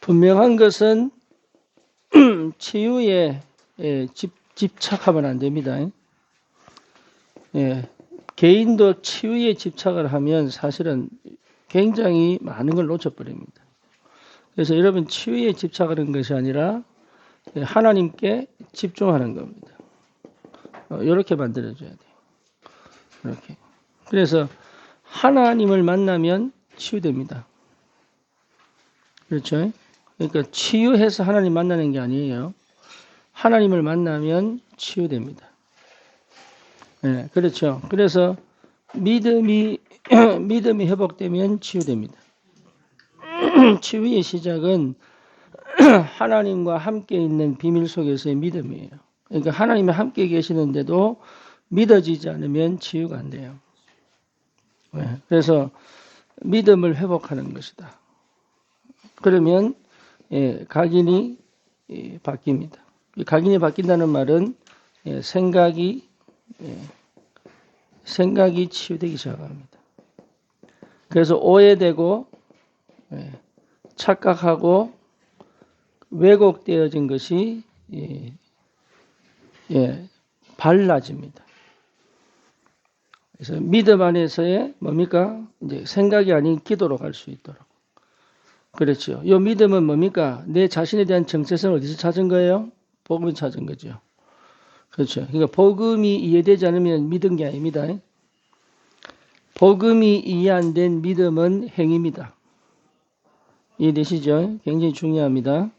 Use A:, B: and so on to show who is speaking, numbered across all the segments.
A: 분명한 것은 치유에 집착하면 안 됩니다. 개인도 치유에 집착을 하면 사실은 굉장히 많은 걸 놓쳐버립니다. 그래서 여러분 치유에 집착하는 것이 아니라 하나님께 집중하는 겁니다. 이렇게 만들어줘야 돼요. 이렇게. 그래서 하나님을 만나면 치유됩니다. 그렇죠? 그러니까 치유해서 하나님 만나는 게 아니에요. 하나님을 만나면 치유됩니다. 네, 그렇죠. 그래서 믿음이 회복되면 치유됩니다. 치유의 시작은 하나님과 함께 있는 비밀 속에서의 믿음이에요. 그러니까 하나님이 함께 계시는데도 믿어지지 않으면 치유가 안 돼요. 네, 그래서 믿음을 회복하는 것이다. 그러면 각인이 바뀝니다. 각인이 바뀐다는 말은 생각이 치유되기 시작합니다. 그래서 오해되고 착각하고 왜곡되어진 것이 발라집니다. 그래서 믿음 안에서의 뭡니까? 이제 생각이 아닌 기도로 갈 수 있도록. 그렇죠. 이 믿음은 뭡니까? 내 자신에 대한 정체성을 어디서 찾은 거예요? 복음을 찾은 거죠. 그렇죠. 그러니까 복음이 이해되지 않으면 믿은 게 아닙니다. 복음이 이해 안 된 믿음은 행위입니다. 이해되시죠? 굉장히 중요합니다.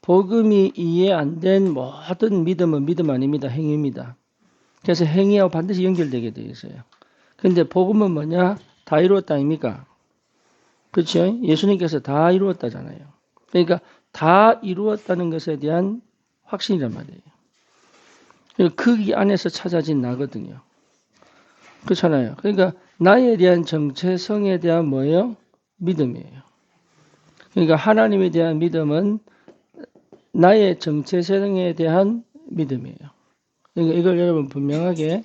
A: 복음이 이해 안 된 모든 믿음은 믿음 아닙니다. 행위입니다. 그래서 행위하고 반드시 연결되게 되어 있어요. 그런데 복음은 뭐냐? 다 이루었다 아닙니까? 그렇죠? 예수님께서 다 이루었다잖아요. 그러니까 다 이루었다는 것에 대한 확신이란 말이에요. 그 안에서 찾아진 나거든요. 그렇잖아요. 그러니까 나에 대한 정체성에 대한 뭐예요? 믿음이에요. 그러니까 하나님에 대한 믿음은 나의 정체성에 대한 믿음이에요. 그러니까 이걸 여러분 분명하게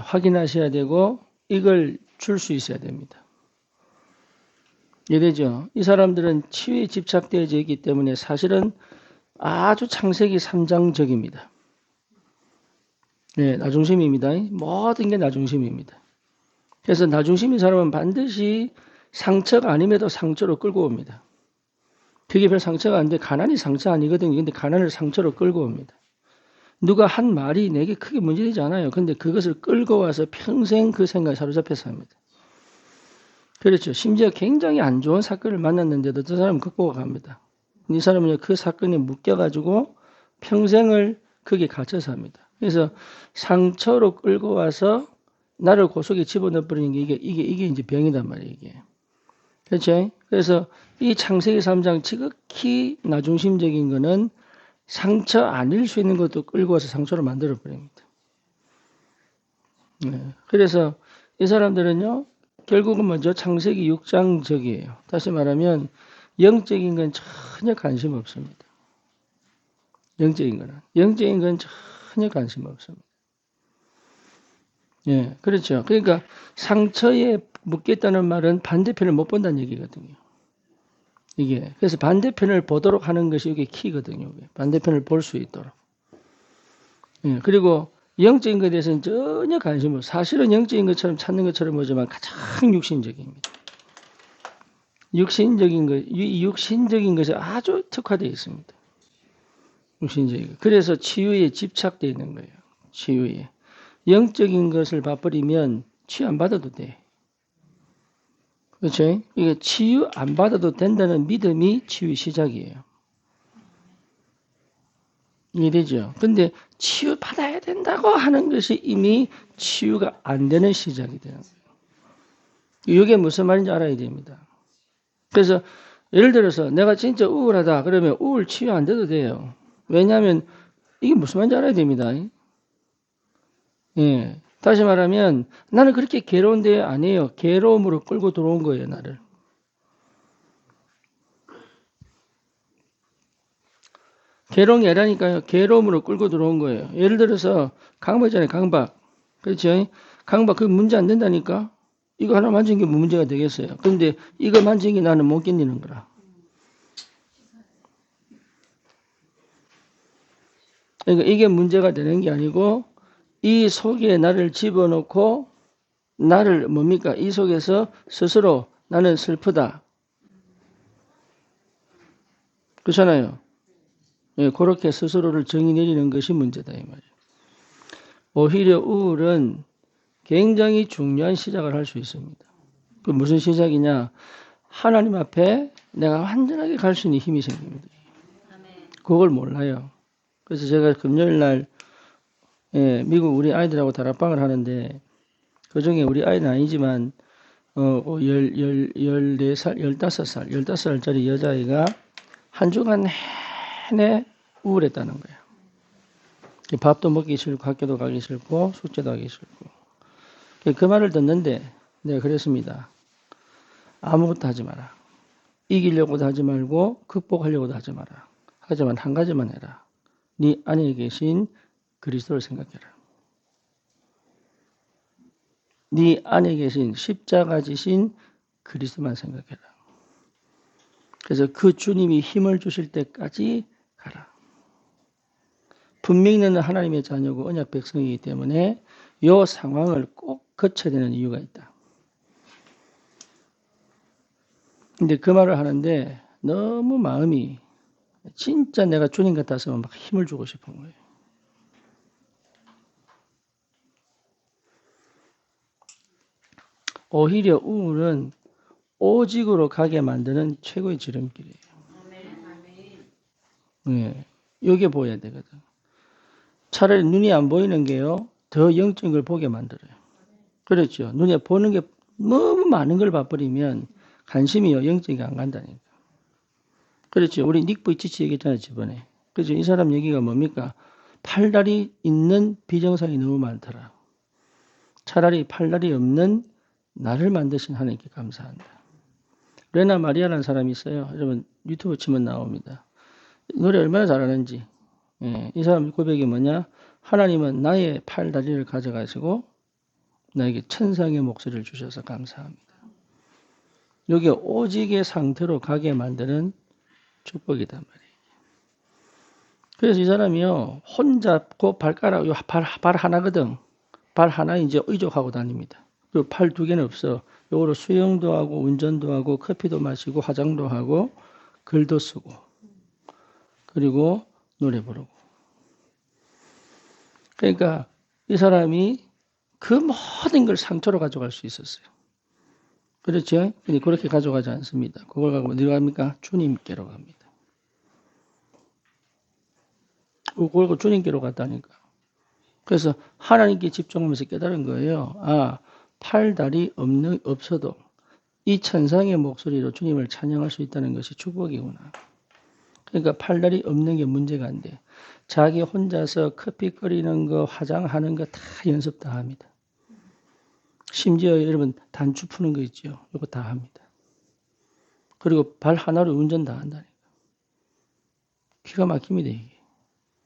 A: 확인하셔야 되고 이걸 줄 수 있어야 됩니다. 이해되죠? 이 사람들은 치유에 집착되어져 있기 때문에 사실은 아주 창세기 3장적입니다. 나중심입니다. 모든 게 나중심입니다. 그래서 나중심인 사람은 반드시 상처가 아님에도 상처로 끌고 옵니다. 그게 별 상처가 아닌데 가난이 상처 아니거든요. 근데 가난을 상처로 끌고 옵니다. 누가 한 말이 내게 크게 문제되지 않아요. 근데 그것을 끌고 와서 평생 그 생각에 사로잡혀서 합니다. 그렇죠. 심지어 굉장히 안 좋은 사건을 만났는데도 저 사람은 극복합니다. 이 사람은 그 사건에 묶여가지고 평생을 거기에 갇혀서 합니다. 그래서 상처로 끌고 와서 나를 고속에 집어넣어버리는 게 이게 이제 병이단 말이에요. 이게. 그렇죠. 그래서 이 창세기 3장 지극히 나중심적인 거는 상처 아닐 수 있는 것도 끌고 와서 상처로 만들어버립니다. 그래서 이 사람들은요, 결국은 먼저 창세기 6장적이에요. 다시 말하면 영적인 건 전혀 관심 없습니다. 영적인 건 전혀 관심 없습니다. 그렇죠. 그러니까 상처에 묶였다는 말은 반대편을 못 본다는 얘기거든요. 이게 그래서 반대편을 보도록 하는 것이 이게 키거든요. 반대편을 볼 수 있도록. 그리고 영적인 것에 대해서는 전혀 관심 없어요. 사실은 영적인 것처럼 찾는 것처럼 보지만 가장 육신적입니다. 육신적인 것이 아주 특화되어 있습니다. 육신적인 것. 그래서 치유에 집착되어 있는 거예요. 치유에. 영적인 것을 봐버리면 치유 안 받아도 돼. 그렇죠? 이게 치유 안 받아도 된다는 믿음이 치유의 시작이에요. 이해되죠? 근데 치유 받아야 된다고 하는 것이 이미 치유가 안 되는 시작이 되는 거예요. 이게 무슨 말인지 알아야 됩니다. 그래서 예를 들어서 내가 진짜 우울하다 그러면 우울 치유 안 돼도 돼요. 왜냐하면 이게 무슨 말인지 알아야 됩니다. 다시 말하면 나는 그렇게 괴로운데 아니에요. 괴로움으로 끌고 들어온 거예요. 나를. 괴로운 게 아니라니까요. 괴로움으로 끌고 들어온 거예요. 예를 들어서 강박이잖아요. 강박. 그렇죠? 강박 그 문제 안 된다니까. 이거 하나 만진 게 문제가 되겠어요. 그런데 이거 만진 게 나는 못 견디는 거라. 그러니까 이게 문제가 되는 게 아니고 이 속에 나를 집어넣고 나를 뭡니까? 이 속에서 스스로 나는 슬프다. 그렇잖아요. 예, 그렇게 스스로를 정의 내리는 것이 문제다 이 말이에요. 오히려 우울은 굉장히 중요한 시작을 할 수 있습니다. 그 무슨 시작이냐? 하나님 앞에 내가 완전하게 갈 수 있는 힘이 생깁니다. 그걸 몰라요. 그래서 제가 금요일 날 미국 우리 아이들하고 다락방을 하는데 그 중에 우리 아이는 아니지만 14살, 15살짜리 여자아이가 한 주간 내내 우울했다는 거예요. 밥도 먹기 싫고 학교도 가기 싫고 숙제도 하기 싫고 그 말을 듣는데 내가 그랬습니다. 아무것도 하지 마라. 이기려고도 하지 말고 극복하려고도 하지 마라. 하지만 한 가지만 해라. 네 안에 계신 그리스도를 생각해라. 네 안에 계신 십자가 지신 그리스도만 생각해라. 그래서 그 주님이 힘을 주실 때까지 가라. 분명히 너는 하나님의 자녀고 언약 백성이기 때문에 이 상황을 꼭 거쳐야 되는 이유가 있다. 근데 그 말을 하는데 너무 마음이 진짜 내가 주님 같아서 막 힘을 주고 싶은 거예요. 오히려 우울은 오직으로 가게 만드는 최고의 지름길이에요. 네, 이게 보여야 되거든. 차라리 눈이 안 보이는 게요, 더 영적인 걸 보게 만들어요. 그렇죠. 눈에 보는 게 너무 많은 걸 봐버리면 관심이요, 영적이 안 간다니까. 그렇죠. 우리 닉 부이치치 얘기했잖아요, 저번에. 그렇죠. 이 사람 얘기가 뭡니까? 팔다리 있는 비정상이 너무 많더라. 차라리 팔다리 없는 나를 만드신 하나님께 감사한다. 레나 마리아라는 사람이 있어요. 여러분 유튜브 치면 나옵니다. 노래 얼마나 잘하는지. 예, 이 사람 고백이 뭐냐? 하나님은 나의 팔다리를 가져가시고 나에게 천상의 목소리를 주셔서 감사합니다. 여기 오직의 상태로 가게 만드는 축복이단 말이에요. 그래서 이 사람이요, 혼자 그 발가락, 발 하나거든. 발 하나 이제 의족하고 다닙니다. 그리고 팔 두 개는 없어. 요거로 수영도 하고, 운전도 하고, 커피도 마시고, 화장도 하고, 글도 쓰고, 그리고 노래 부르고. 그러니까 이 사람이 그 모든 걸 상처로 가져갈 수 있었어요. 그렇죠? 근데 그렇게 가져가지 않습니다. 그걸 갖고 어디로 갑니까? 주님께로 갑니다. 그걸 갖고 주님께로 갔다니까. 그래서 하나님께 집중하면서 깨달은 거예요. 아, 팔다리 없어도 이 천상의 목소리로 주님을 찬양할 수 있다는 것이 축복이구나. 그러니까 팔다리 없는 게 문제가 안 돼. 자기 혼자서 커피 끓이는 거, 화장하는 거 다 연습 다 합니다. 심지어 여러분 단추 푸는 거 있죠. 이거 다 합니다. 그리고 발 하나로 운전 다 한다니까. 기가 막힙니다, 이게.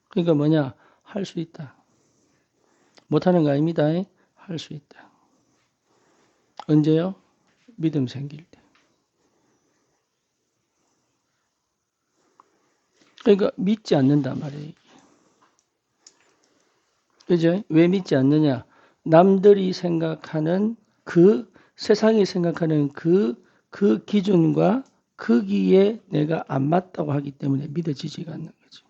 A: 그러니까 뭐냐? 할 수 있다. 못하는 거 아닙니다. 할 수 있다. 언제요? 믿음 생길 때. 그러니까 믿지 않는단 말이에요. 그죠? 왜 믿지 않느냐? 남들이 생각하는 세상이 생각하는 그 기준과 거기에 내가 안 맞다고 하기 때문에 믿어지지가 않는 거죠.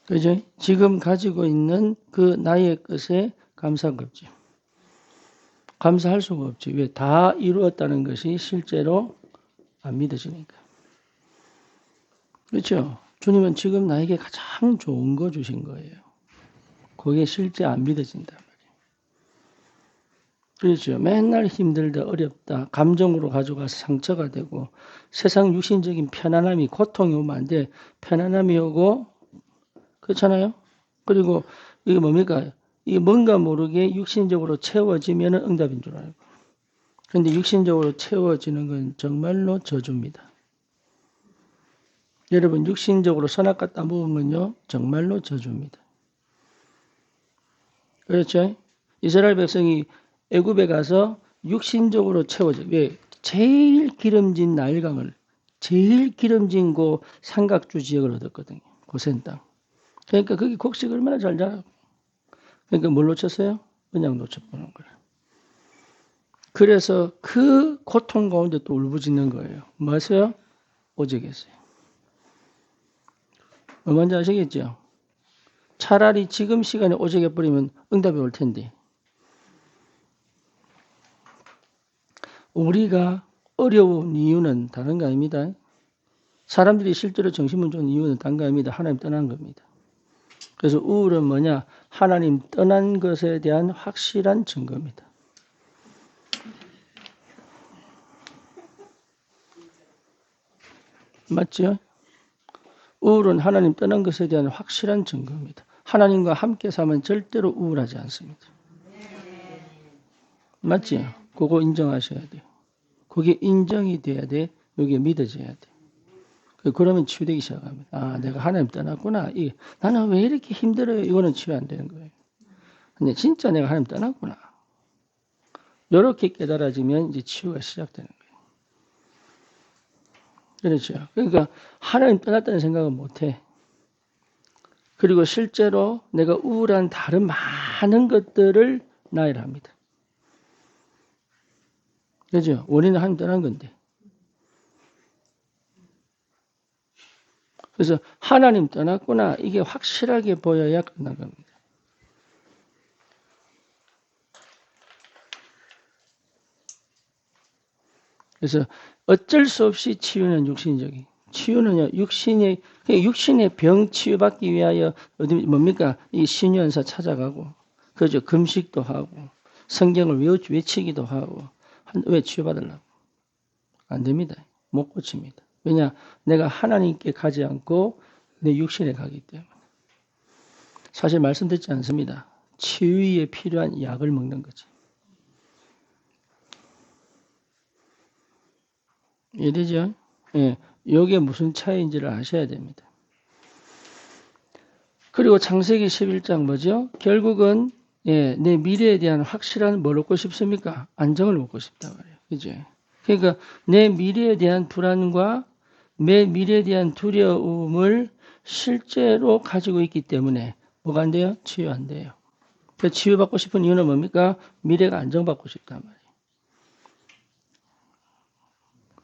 A: 그죠? 지금 가지고 있는 그 나의 것에 감사가 없지. 감사할 수가 없지. 왜? 다 이루었다는 것이 실제로 안 믿어지니까. 그렇죠? 주님은 지금 나에게 가장 좋은 거 주신 거예요. 그게 실제 안 믿어진단 말이에요. 그렇죠? 맨날 힘들다, 어렵다, 감정으로 가져가서 상처가 되고 세상 육신적인 편안함이 고통이 오면 안 돼. 편안함이 오고 그렇잖아요? 그리고 이게 뭡니까? 이게 뭔가 모르게 육신적으로 채워지면 응답인 줄 알고. 근데 육신적으로 채워지는 건 정말로 저주입니다. 여러분 육신적으로 선악 갖다 먹으면요 정말로 저주입니다. 그렇죠? 이스라엘 백성이 애굽에 가서 육신적으로 채워져. 왜? 제일 기름진 나일강을, 제일 기름진 그 삼각주 지역을 얻었거든요. 고센 땅. 그러니까 거기 곡식 얼마나 잘 자라고. 그러니까 뭘 놓쳤어요? 그냥 놓쳐보는 거예요. 그래서 그 고통 가운데 또 울부짖는 거예요. 뭐였어요? 오직했어요. 뭔지 아시겠죠? 차라리 지금 시간에 오직해버리면 응답이 올 텐데. 우리가 어려운 이유는 다른 거 아닙니다. 사람들이 실제로 정신문제인 이유는 다른 거 아닙니다. 하나님 떠난 겁니다. 그래서 우울은 뭐냐? 하나님 떠난 것에 대한 확실한 증거입니다. 맞죠? 우울은 하나님 떠난 것에 대한 확실한 증거입니다. 하나님과 함께 살면 절대로 우울하지 않습니다. 맞죠? 그거 인정하셔야 돼요. 그게 인정이 돼야 돼. 여기에 믿어져야 돼. 그러면 치유되기 시작합니다. 아, 내가 하나님 떠났구나. 나는 왜 이렇게 힘들어요? 이거는 치유 안 되는 거예요. 근데 진짜 내가 하나님 떠났구나. 이렇게 깨달아지면 이제 치유가 시작되는 거예요. 그렇죠. 그러니까 하나님 떠났다는 생각은 못해. 그리고 실제로 내가 우울한 다른 많은 것들을 나열합니다. 그죠? 원인은 하나님 떠난 건데. 그래서 하나님 떠났구나. 이게 확실하게 보여야 끝난 겁니다. 그래서 어쩔 수 없이 치유는 육신적인. 치유는요, 육신의 병 치유받기 위하여, 어디, 뭡니까? 이 신유한사 찾아가고, 그죠? 금식도 하고, 성경을 외치기도 하고, 왜 치유받으려고? 안 됩니다. 못 고칩니다. 왜냐? 내가 하나님께 가지 않고 내 육신에 가기 때문에. 사실 말씀드리지 않습니다. 치유에 필요한 약을 먹는 거지. 이해되죠? 예, 이게 무슨 차이인지를 아셔야 됩니다. 그리고 창세기 11장 뭐죠? 결국은 내 미래에 대한 확실한 뭘 얻고 싶습니까? 안정을 얻고 싶단 말이에요. 그죠? 그러니까 내 미래에 대한 불안과 내 미래에 대한 두려움을 실제로 가지고 있기 때문에 뭐가 안 돼요? 치유 안 돼요. 그래서 치유받고 싶은 이유는 뭡니까? 미래가 안정받고 싶단 말이에요.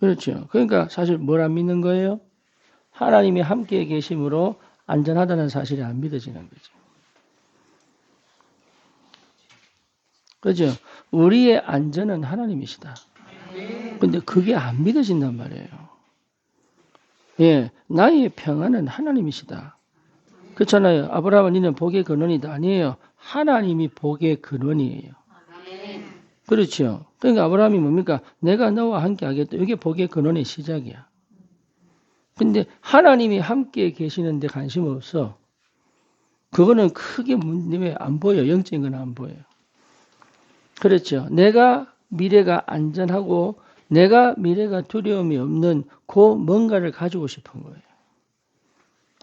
A: 그렇죠. 그러니까 사실 뭘 안 믿는 거예요? 하나님이 함께 계심으로 안전하다는 사실이 안 믿어지는 거죠. 그죠? 우리의 안전은 하나님이시다. 근데 그게 안 믿어진단 말이에요. 예, 나의 평안은 하나님이시다. 그렇잖아요. 아브라함은 니는 복의 근원이다. 아니에요. 하나님이 복의 근원이에요. 그렇죠. 그러니까 아브라함이 뭡니까? 내가 너와 함께 하겠다. 이게 복의 근원의 시작이야. 근데 하나님이 함께 계시는데 관심 없어. 그거는 크게 문제 안 보여. 영적인 건 안 보여요. 그렇죠. 내가 미래가 안전하고 내가 미래가 두려움이 없는 그 뭔가를 가지고 싶은 거예요.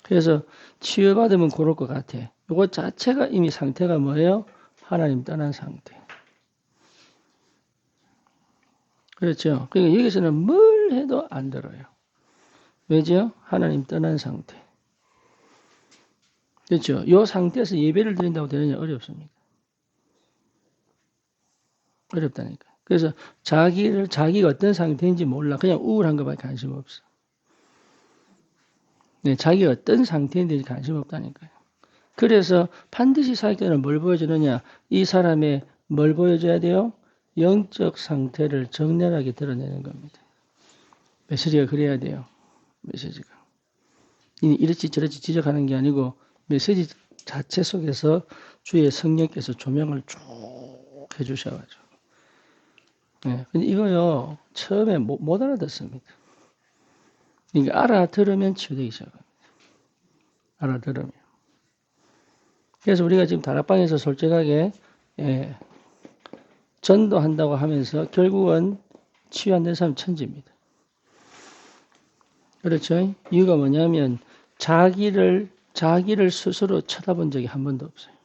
A: 그래서 치유받으면 그럴 것 같아. 이거 자체가 이미 상태가 뭐예요? 하나님 떠난 상태. 그렇죠. 그러니까 여기서는 뭘 해도 안 들어요. 왜죠? 하나님 떠난 상태. 그렇죠. 이 상태에서 예배를 드린다고 되느냐? 어렵습니다. 어렵다니까. 그래서 자기가 어떤 상태인지 몰라. 그냥 우울한 것밖에 관심 없어. 네, 자기가 어떤 상태인지 관심 없다니까요. 그래서 반드시 사역자는 뭘 보여주느냐? 이 사람의 뭘 보여줘야 돼요? 영적 상태를 적나라하게 드러내는 겁니다. 메시지가 그래야 돼요. 메시지가. 이렇지 저렇지 지적하는 게 아니고 메시지 자체 속에서 주의 성령께서 조명을 쭉 해주셔가지고. 네, 근데 이거요, 처음에 못 알아듣습니다. 그러니까 알아들으면 치유되기 시작합니다. 알아들으면. 그래서 우리가 지금 다락방에서 솔직하게 전도한다고 하면서 결국은 치유 안 된 사람 천지입니다. 그렇죠? 이유가 뭐냐면 자기를 스스로 쳐다본 적이 한 번도 없어요.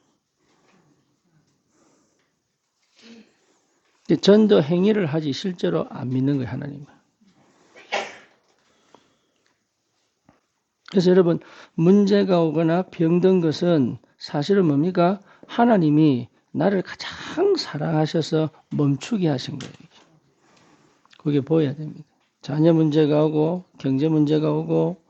A: 전도 행위를 하지 실제로 안 믿는 거예요, 하나님은. 그래서 여러분, 문제가 오거나 병든 것은 사실은 뭡니까? 하나님이 나를 가장 사랑하셔서 멈추게 하신 거예요. 그게 보여야 됩니다. 자녀 문제가 오고, 경제 문제가 오고,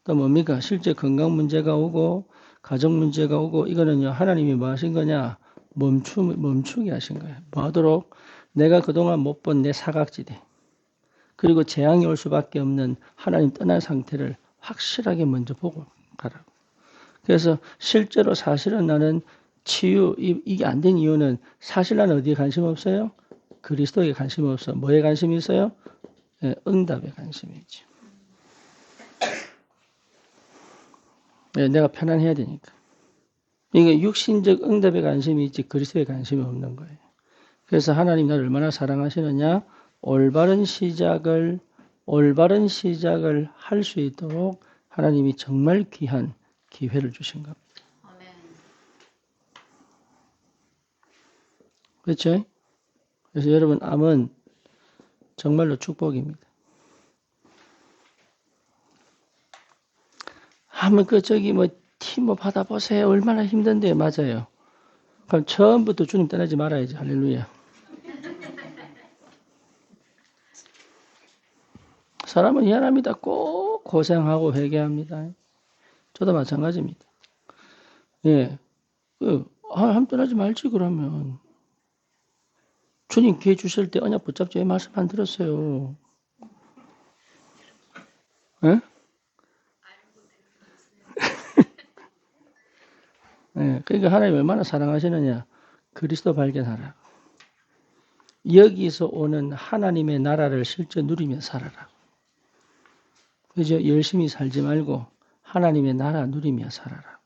A: 또 뭡니까? 실제 건강 문제가 오고, 가정 문제가 오고, 이거는요, 하나님이 뭐 하신 거냐? 멈추게 하신 거예요. 뭐 하도록? 내가 그동안 못 본 내 사각지대, 그리고 재앙이 올 수밖에 없는 하나님 떠난 상태를 확실하게 먼저 보고 가라고. 그래서 실제로 사실은 나는 치유, 이게 안 된 이유는 사실 나는 어디에 관심 없어요? 그리스도에 관심 없어. 뭐에 관심이 있어요? 네, 응답에 관심이 있죠. 네, 내가 편안해야 되니까. 이게 육신적 응답에 관심이 있지 그리스도에 관심이 없는 거예요. 그래서 하나님 나를 얼마나 사랑하시느냐? 올바른 시작을 할 수 있도록 하나님이 정말 귀한 기회를 주신 겁니다. 그렇죠? 그래서 여러분, 암은 정말로 축복입니다. 암은 티모 받아보세요. 얼마나 힘든데, 맞아요. 그럼 처음부터 주님 떠나지 말아야지. 할렐루야. 사람은 미안합니다. 꼭 고생하고 회개합니다. 저도 마찬가지입니다. 예. 함 떠나지 말지, 그러면. 주님 기회 주실 때 언약 붙잡지 왜 말씀 안 들었어요? 예? 예, 그러니까 하나님 얼마나 사랑하시느냐. 그리스도 발견하라. 여기서 오는 하나님의 나라를 실제 누리며 살아라. 그죠? 열심히 살지 말고 하나님의 나라 누리며 살아라.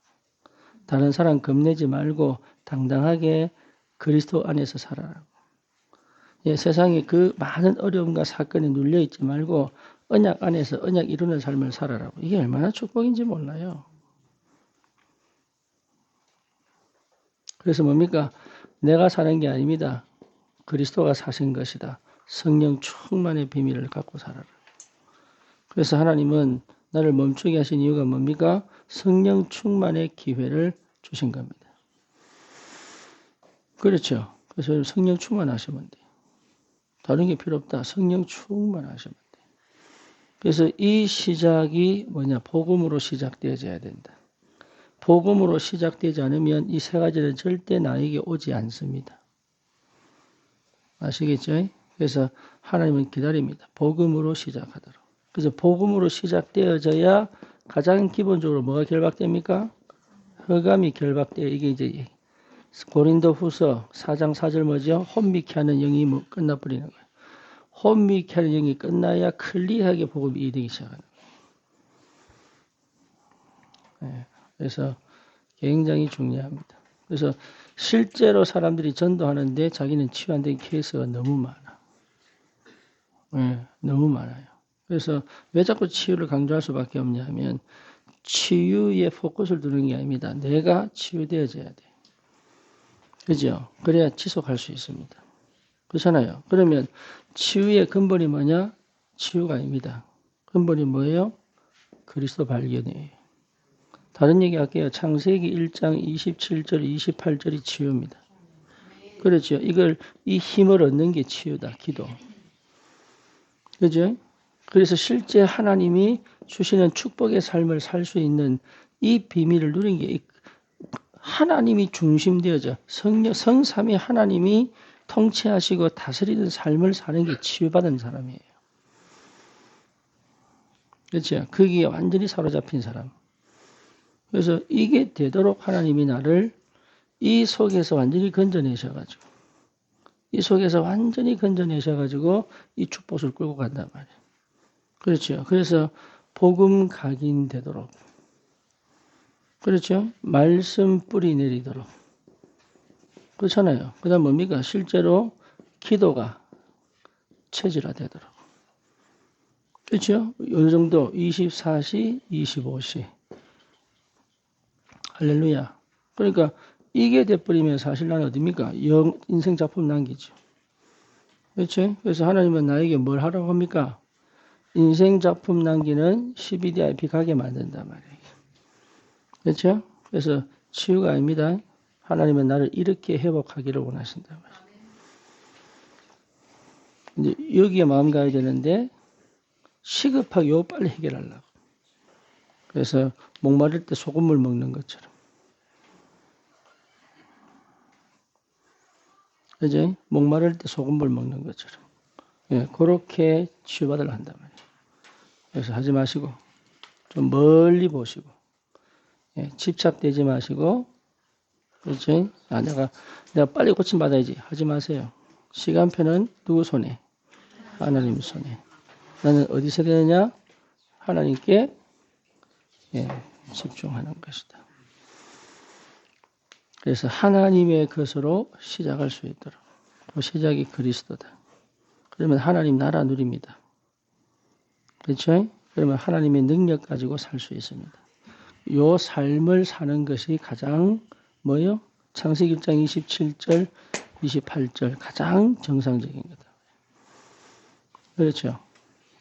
A: 다른 사람 겁내지 말고 당당하게 그리스도 안에서 살아라. 예, 세상에 그 많은 어려움과 사건에 눌려있지 말고 언약 안에서 언약 이루는 삶을 살아라고. 이게 얼마나 축복인지 몰라요. 그래서 뭡니까? 내가 사는 게 아닙니다. 그리스도가 사신 것이다. 성령 충만의 비밀을 갖고 살아라. 그래서 하나님은 나를 멈추게 하신 이유가 뭡니까? 성령 충만의 기회를 주신 겁니다. 그렇죠. 그래서 성령 충만하시면 돼요. 다른 게 필요 없다. 성령 충만하시면 돼요. 그래서 이 시작이 뭐냐? 복음으로 시작되어져야 된다. 복음으로 시작되지 않으면 이 세 가지는 절대 나에게 오지 않습니다. 아시겠죠? 그래서 하나님은 기다립니다. 복음으로 시작하도록. 그래서 복음으로 시작되어져야 가장 기본적으로 뭐가 결박됩니까? 흑암이 결박돼요. 이게 이제 고린도 후서 4장 4절 뭐죠? 혼미케 하는 영이 끝나버리는 거예요. 혼미케 하는 영이 끝나야 클리어하게 복음이 이해되기 시작하는 거예요. 네. 그래서 굉장히 중요합니다. 그래서 실제로 사람들이 전도하는데 자기는 치유 안 된 케이스가 너무 많아. 네, 너무 많아요. 그래서 왜 자꾸 치유를 강조할 수밖에 없냐 하면 치유에 포커스를 두는 게 아닙니다. 내가 치유되어져야 돼. 그죠? 그래야 지속할 수 있습니다. 그렇잖아요. 그러면 치유의 근본이 뭐냐? 치유가 아닙니다. 근본이 뭐예요? 그리스도 발견이에요. 다른 얘기 할게요. 창세기 1장 27절, 28절이 치유입니다. 그렇죠. 이 힘을 얻는 게 치유다. 기도. 그죠? 그래서 실제 하나님이 주시는 축복의 삶을 살 수 있는 이 비밀을 누린 게 하나님이 중심되어져 성삼위 하나님이 통치하시고 다스리는 삶을 사는 게 치유받은 사람이에요. 그렇죠? 거기에 완전히 사로잡힌 사람. 그래서 이게 되도록 하나님이 나를 이 속에서 완전히 건져내셔가지고 이 축복을 끌고 간단 말이에요. 그렇죠. 그래서 복음 각인되도록, 그렇죠. 말씀 뿌리 내리도록. 그렇잖아요. 그 다음 뭡니까? 실제로 기도가 체질화되도록. 그렇죠. 어느 정도 24시, 25시. 할렐루야. 그러니까 이게 돼버리면 사실 나는 어딥니까? 인생 작품 남기죠. 그렇죠. 그래서 하나님은 나에게 뭘 하라고 합니까? 인생 작품 남기는 CBDIP 가게 만든단 말이에요. 그렇죠? 그래서 치유가 아닙니다. 하나님은 나를 이렇게 회복하기를 원하신단 말이에요. 이제 여기에 마음 가야 되는데 시급하게 요 빨리 해결하려고. 그래서 목마를 때 소금물 먹는 것처럼. 그죠? 목마를 때 소금물 먹는 것처럼. 예, 그렇게 치유받으려 한단 말이에요. 그래서 하지 마시고, 좀 멀리 보시고, 예, 집착되지 마시고, 그렇지? 아, 내가 빨리 고침받아야지. 하지 마세요. 시간표는 누구 손에? 하나님 손에. 나는 어디서 되느냐? 하나님께, 예, 집중하는 것이다. 그래서 하나님의 것으로 시작할 수 있도록. 그 시작이 그리스도다. 그러면 하나님 나라 누립니다. 그렇죠? 그러면 하나님의 능력 가지고 살 수 있습니다. 요 삶을 사는 것이 가장 뭐요? 창세기 1장 27절, 28절 가장 정상적인 거다. 그렇죠?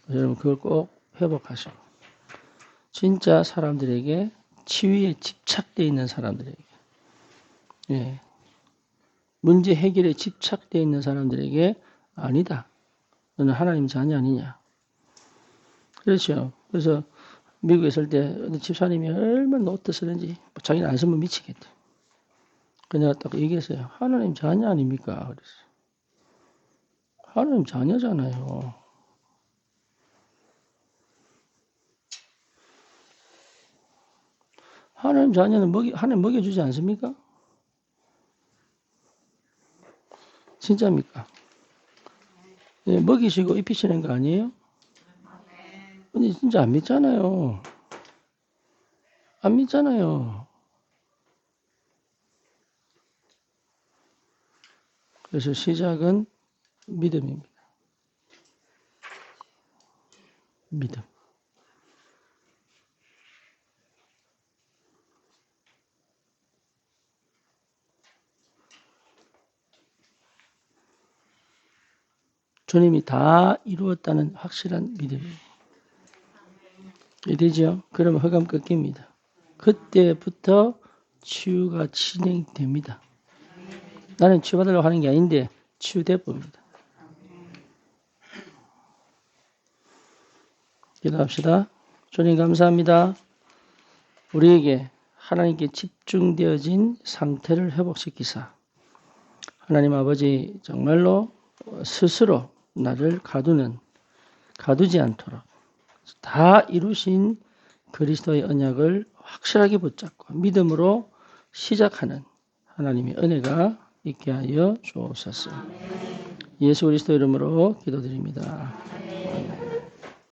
A: 여러분 그걸 꼭 회복하시고 진짜 사람들에게 치유에 집착되어 있는 사람들에게 예, 문제 해결에 집착되어 있는 사람들에게 아니다. 너는 하나님 자녀 아니냐. 그렇죠. 그래서 미국에 있을 때 집사님이 얼마나 노트 쓰는지 자기는 안 쓰면 미치겠대. 그냥 딱 얘기했어요. 하나님 자녀 아닙니까? 그랬어요. 하나님 자녀잖아요. 하나님 자녀는 하나님 먹여주지 않습니까? 진짜입니까? 예, 먹이시고 입히시는 거 아니에요? 근데 진짜 안 믿잖아요. 안 믿잖아요. 그래서 시작은 믿음입니다. 믿음. 주님이 다 이루었다는 확실한 믿음이에요. 되죠? 그러면 흑암 꺾입니다. 그때부터 치유가 진행됩니다. 나는 치유받으려고 하는 게 아닌데 치유돼 봅니다. 기도합시다. 주님 감사합니다. 우리에게 하나님께 집중되어진 상태를 회복시키사 하나님 아버지 정말로 스스로 나를 가두지 않도록 다 이루신 그리스도의 언약을 확실하게 붙잡고 믿음으로 시작하는 하나님의 은혜가 있게 하여 주옵소서. 예수 그리스도 이름으로 기도드립니다.